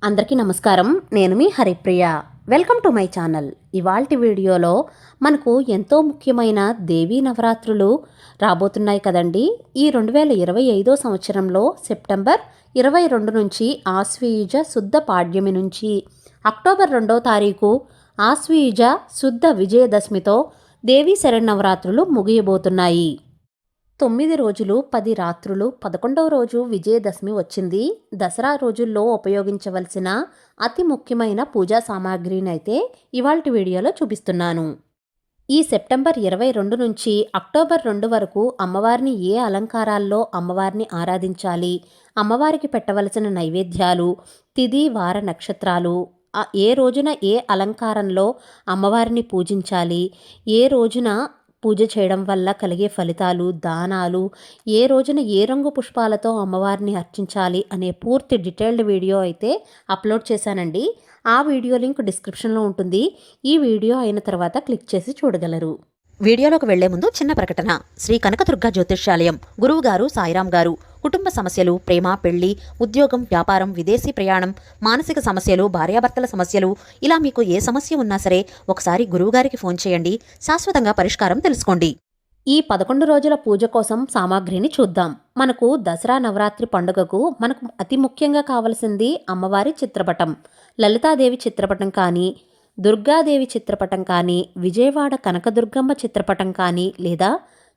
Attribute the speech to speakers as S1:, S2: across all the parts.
S1: అందరికీ నమస్కారం. నేను మీ Haripriya. Welcome to my channel. ఇవాల్టి వీడియోలో మనకు ఎంతో ముఖ్యమైన దేవీ నవరాత్రులు రాబోతున్నాయి కదండి. ఈ 2025 సంవత్సరంలో సెప్టెంబర్ 22 నుంచి ఆశ్వయుజ శుద్ధ పాడ్యమి నుంచి అక్టోబర్ 2వ తారీఖు ఆశ్వయుజ శుద్ధ విజయదశమితో దేవీ శరన్నవరాత్రులు ముగియబోతున్నాయి. 9 రోజులు 10 రాత్రులు 11వ రోజు విజయదశమి వచ్చింది. దసరా రోజుల్లో ఉపయోగించవలసిన అతి ముఖ్యమైన పూజా సామాగ్రిని అయితే ఇవాల్టి వీడియోలో చూపిస్తున్నాను. ఈ సెప్టెంబర్ 22 నుంచి అక్టోబర్ 2 వరకు అమ్మవారిని ఏ అలంకారాల్లో అమ్మవారిని ఆరాధించాలి, అమ్మవారికి పెట్టవలసిన నైవేద్యాలు, తిథి వార నక్షత్రాలు, ఏ రోజున ఏ అలంకారంలో అమ్మవారిని పూజించాలి, ఏ రోజున పూజ చేయడం వల్ల కలిగే ఫలితాలు, దానాలు, ఏ రోజున ఏ రంగు పుష్పాలతో అమ్మవారిని అర్చించాలి అనే పూర్తి డీటెయిల్డ్ వీడియో అయితే అప్లోడ్ చేశానండి. ఆ వీడియో లింక్ డిస్క్రిప్షన్లో ఉంటుంది. ఈ వీడియో అయిన తర్వాత క్లిక్ చేసి చూడగలరు.
S2: వీడియోలోకి వెళ్లే ముందు చిన్న ప్రకటన. శ్రీ కనకదుర్గ జ్యోతిష్యాలయం గురువు గారు సాయిరాం గారు కుటుంబ సమస్యలు, ప్రేమ, పెళ్లి, ఉద్యోగం, వ్యాపారం, విదేశీ ప్రయాణం, మానసిక సమస్యలు, భార్యాభర్తల సమస్యలు, ఇలా మీకు ఏ సమస్య ఉన్నా సరే ఒకసారి గురువుగారికి ఫోన్ చేయండి. శాశ్వతంగా పరిష్కారం తెలుసుకోండి.
S1: ఈ 11 రోజుల పూజ కోసం సామాగ్రిని చూద్దాం. మనకు దసరా నవరాత్రి పండుగకు మనకు అతి ముఖ్యంగా కావలసింది అమ్మవారి చిత్రపటం. లలితాదేవి చిత్రపటం కానీ, దుర్గాదేవి చిత్రపటం కానీ, విజయవాడ కనకదుర్గమ్మ చిత్రపటం కానీ, లేదా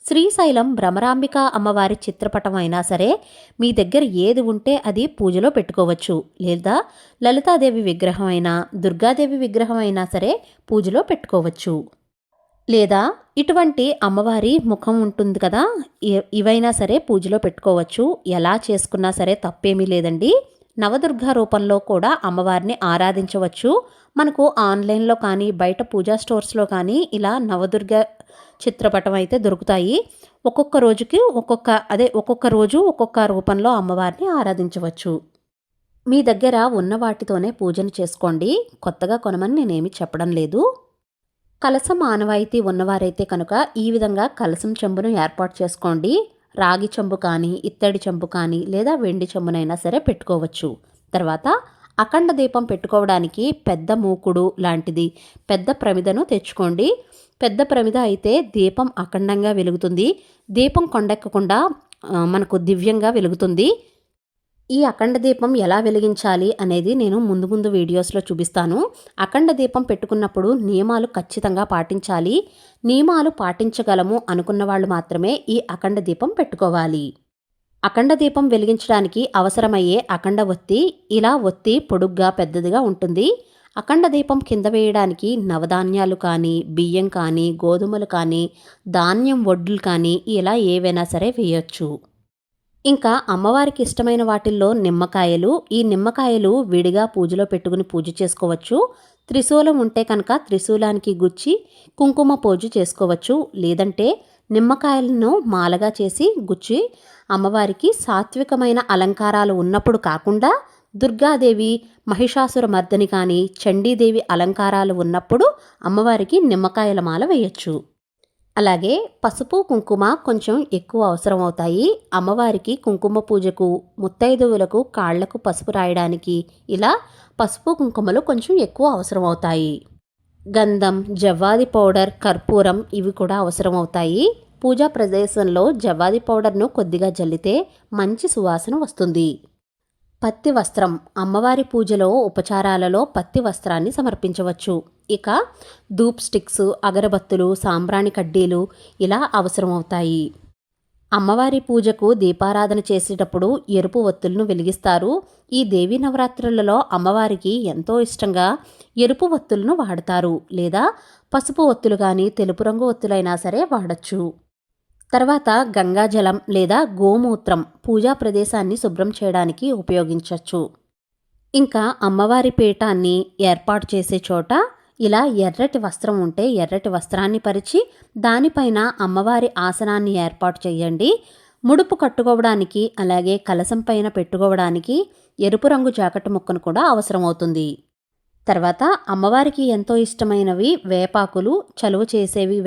S1: శ్రీశైలం భ్రమరాంబిక అమ్మవారి చిత్రపటం అయినా సరే మీ దగ్గర ఏది ఉంటే అది పూజలో పెట్టుకోవచ్చు. లేదా లలితాదేవి విగ్రహం అయినా, దుర్గాదేవి విగ్రహం అయినా సరే పూజలో పెట్టుకోవచ్చు. లేదా ఇటువంటి అమ్మవారి ముఖం ఉంటుంది కదా, ఇవైనా సరే పూజలో పెట్టుకోవచ్చు. ఎలా చేసుకున్నా సరే తప్పేమీ లేదండి. నవదుర్గా రూపంలో కూడా అమ్మవారిని ఆరాధించవచ్చు. మనకు ఆన్లైన్లో కానీ బయట పూజా స్టోర్స్లో కానీ ఇలా నవదుర్గ చిత్రపటం అయితే దొరుకుతాయి. ఒక్కొక్క రోజుకి ఒక్కొక్క రోజు ఒక్కొక్క రూపంలో అమ్మవారిని ఆరాధించవచ్చు. మీ దగ్గర ఉన్న వాటితోనే పూజను చేసుకోండి. కొత్తగా కొనమని నేనేమి చెప్పడం లేదు. కలశం ఆనవాయితీ ఉన్నవారైతే కనుక ఈ విధంగా కలశం చెంబును ఏర్పాటు చేసుకోండి. రాగి చెంబు కానీ, ఇత్తడి చెంబు కానీ, లేదా వెండి చెంబునైనా సరే పెట్టుకోవచ్చు. తర్వాత అఖండ దీపం పెట్టుకోవడానికి పెద్ద మూకుడు లాంటిది పెద్ద ప్రమిదను తెచ్చుకోండి. పెద్ద ప్రమిద అయితే దీపం అఖండంగా వెలుగుతుంది. దీపం కొండెక్కకుండా మనకు దివ్యంగా వెలుగుతుంది. ఈ అఖండ దీపం ఎలా వెలిగించాలి అనేది నేను ముందు వీడియోస్లో చూపిస్తాను. అఖండ దీపం పెట్టుకున్నప్పుడు నియమాలు ఖచ్చితంగా పాటించాలి. నియమాలు పాటించగలము అనుకున్న వాళ్ళు మాత్రమే ఈ అఖండ దీపం పెట్టుకోవాలి. అఖండ దీపం వెలిగించడానికి అవసరమయ్యే అఖండ ఒత్తి ఇలా ఒత్తి పొడుగ్గా పెద్దదిగా ఉంటుంది. అఖండ దీపం కింద వేయడానికి నవధాన్యాలు కానీ, బియ్యం కానీ, గోధుమలు కానీ, ధాన్యం వడ్లు కానీ ఇలా ఏవైనా సరే వేయొచ్చు. ఇంకా అమ్మవారికి ఇష్టమైన వాటిల్లో నిమ్మకాయలు. ఈ నిమ్మకాయలు విడిగా పూజలో పెట్టుకుని పూజ చేసుకోవచ్చు. త్రిశూలం ఉంటే కనుక త్రిశూలానికి గుచ్చి కుంకుమ పూజ చేసుకోవచ్చు. లేదంటే నిమ్మకాయలను మాలగా చేసి గుచ్చి అమ్మవారికి సాత్వికమైన అలంకారాలు ఉన్నప్పుడు కాకుండా దుర్గాదేవి, మహిషాసుర మర్దని కానీ, చండీదేవి అలంకారాలు ఉన్నప్పుడు అమ్మవారికి నిమ్మకాయల మాల వేయచ్చు. అలాగే పసుపు, కుంకుమ కొంచెం ఎక్కువ అవసరం అవుతాయి. అమ్మవారికి కుంకుమ పూజకు, ముత్తైదువులకు కాళ్లకు పసుపు రాయడానికి ఇలా పసుపు, కుంకుమలు కొంచెం ఎక్కువ అవసరం అవుతాయి. గంధం, జవ్వాది పౌడర్, కర్పూరం ఇవి కూడా అవసరం అవుతాయి. పూజా ప్రదేశంలో జవ్వాది పౌడర్ను కొద్దిగా జల్లితే మంచి సువాసన వస్తుంది. పత్తి వస్త్రం. అమ్మవారి పూజలో ఉపచారాలలో పత్తి వస్త్రాన్ని సమర్పించవచ్చు. ఇక ధూప్ స్టిక్స్, అగరబత్తులు, సాంబ్రాణి కడ్డీలు ఇలా అవసరమవుతాయి. అమ్మవారి పూజకు దీపారాధన చేసేటప్పుడు ఎరుపు ఒత్తులను వెలిగిస్తారు. ఈ దేవీ నవరాత్రులలో అమ్మవారికి ఎంతో ఇష్టంగా ఎరుపు ఒత్తులను వాడతారు. లేదా పసుపు ఒత్తులు కానీ, తెలుపు రంగు ఒత్తులైనా సరే వాడచ్చు. తర్వాత గంగాజలం లేదా గోమూత్రం పూజా ప్రదేశాన్ని శుభ్రం చేయడానికి ఉపయోగించవచ్చు. ఇంకా అమ్మవారి పీఠాన్ని ఏర్పాటు చేసే చోట ఇలా ఎర్రటి వస్త్రం ఉంటే ఎర్రటి వస్త్రాన్ని పరిచి దానిపైన అమ్మవారి ఆసనాన్ని ఏర్పాటు చేయండి. ముడుపు కట్టుకోవడానికి అలాగే కలశం పైన పెట్టుకోవడానికి ఎరుపు రంగు జాకెట్ ముక్కను కూడా అవసరమవుతుంది. తర్వాత అమ్మవారికి ఎంతో ఇష్టమైనవి వేపాకులు, చలువ చేసేవి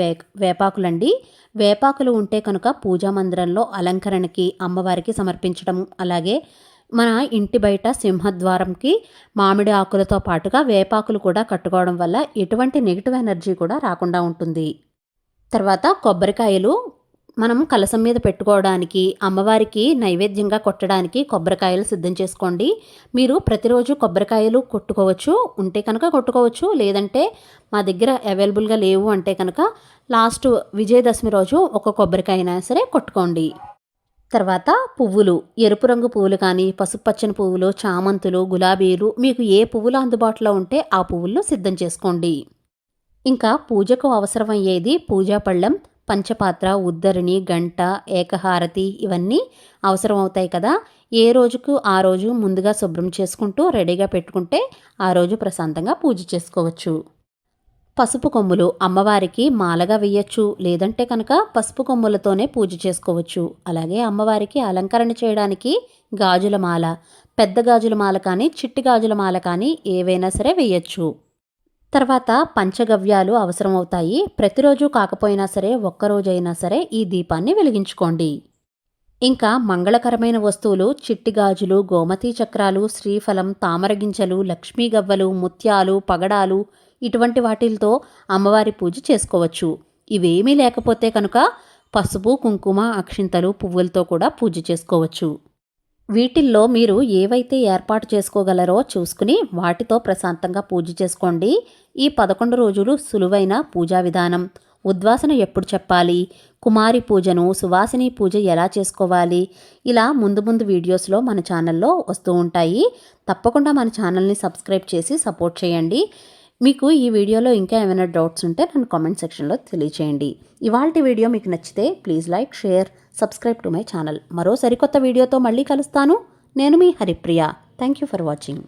S1: వేపాకులండి. వేపాకులు ఉంటే కనుక పూజా మందిరంలో అలంకరణకి అమ్మవారికి సమర్పించడం, అలాగే మన ఇంటి బయట సింహద్వారంకి మామిడి ఆకులతో పాటుగా వేపాకులు కూడా కట్టుకోవడం వల్ల ఎటువంటి నెగిటివ్ ఎనర్జీ కూడా రాకుండా ఉంటుంది. తర్వాత కొబ్బరికాయలు మనం కలశం మీద పెట్టుకోవడానికి, అమ్మవారికి నైవేద్యంగా కొట్టడానికి కొబ్బరికాయలు సిద్ధం చేసుకోండి. మీరు ప్రతిరోజు కొబ్బరికాయలు కొట్టుకోవచ్చు, ఉంటే కనుక కొట్టుకోవచ్చు. లేదంటే మా దగ్గర అవైలబుల్గా లేవు అంటే కనుక లాస్ట్ విజయదశమి రోజు ఒక కొబ్బరికాయ అయినా సరే కొట్టుకోండి. తర్వాత పువ్వులు, ఎరుపు రంగు పువ్వులు కానీ, పసుపు పచ్చని పువ్వులు, చామంతులు, గులాబీలు, మీకు ఏ పువ్వులు అందుబాటులో ఉంటే ఆ పువ్వులను సిద్ధం చేసుకోండి. ఇంకా పూజకు అవసరమయ్యేది పూజా పళ్ళెం, పంచపాత్ర, ఉద్దరిణి, గంట, ఏకహారతి ఇవన్నీ అవసరం అవుతాయి కదా. ఏ రోజుకు ఆ రోజు ముందుగా శుభ్రం చేసుకుంటూ రెడీగా పెట్టుకుంటే ఆ రోజు ప్రశాంతంగా పూజ చేసుకోవచ్చు. పసుపు కొమ్ములు అమ్మవారికి మాలగా వేయచ్చు, లేదంటే కనుక పసుపు కొమ్ములతోనే పూజ చేసుకోవచ్చు. అలాగే అమ్మవారికి అలంకరణ చేయడానికి గాజుల మాల, పెద్ద గాజుల మాల కానీ, చిట్టి గాజుల మాల కానీ ఏవైనా సరే వేయచ్చు. తర్వాత పంచగవ్యాలు అవసరం అవుతాయి. ప్రతిరోజు కాకపోయినా సరే ఒక్కరోజైనా సరే ఈ దీపాన్ని వెలిగించుకోండి. ఇంకా మంగళకరమైన వస్తువులు చిట్టి గాజులు, గోమతీ చక్రాలు, శ్రీఫలం, తామర గింజలు, లక్ష్మీ గవ్వలు, ముత్యాలు, పగడాలు ఇటువంటి వాటిలతో అమ్మవారి పూజ చేసుకోవచ్చు. ఇవేమీ లేకపోతే కనుక పసుపు, కుంకుమ, అక్షింతలు, పువ్వులతో కూడా పూజ చేసుకోవచ్చు. వీటిల్లో మీరు ఏవైతే ఏర్పాటు చేసుకోగలరో చూసుకుని వాటితో ప్రశాంతంగా పూజ చేసుకోండి. ఈ 11 రోజులు సులువైన పూజా విధానం, ఉద్వాసన ఎప్పుడు చెప్పాలి, కుమారి పూజను, సువాసిని పూజ ఎలా చేసుకోవాలి, ఇలా ముందు ముందు వీడియోస్లో మన ఛానల్లో వస్తూ ఉంటాయి. తప్పకుండా మన ఛానల్ని సబ్స్క్రైబ్ చేసి సపోర్ట్ చేయండి. మీకు ఈ వీడియోలో ఇంకా ఏమైనా డౌట్స్ ఉంటే నన్ను కామెంట్ సెక్షన్లో తెలియచేయండి. ఇవాల్టి వీడియో మీకు నచ్చితే please like, share, subscribe to my channel. మరో సరికొత్త వీడియోతో మళ్ళీ కలుస్తాను. నేను మీ Haripriya. Thank you for watching.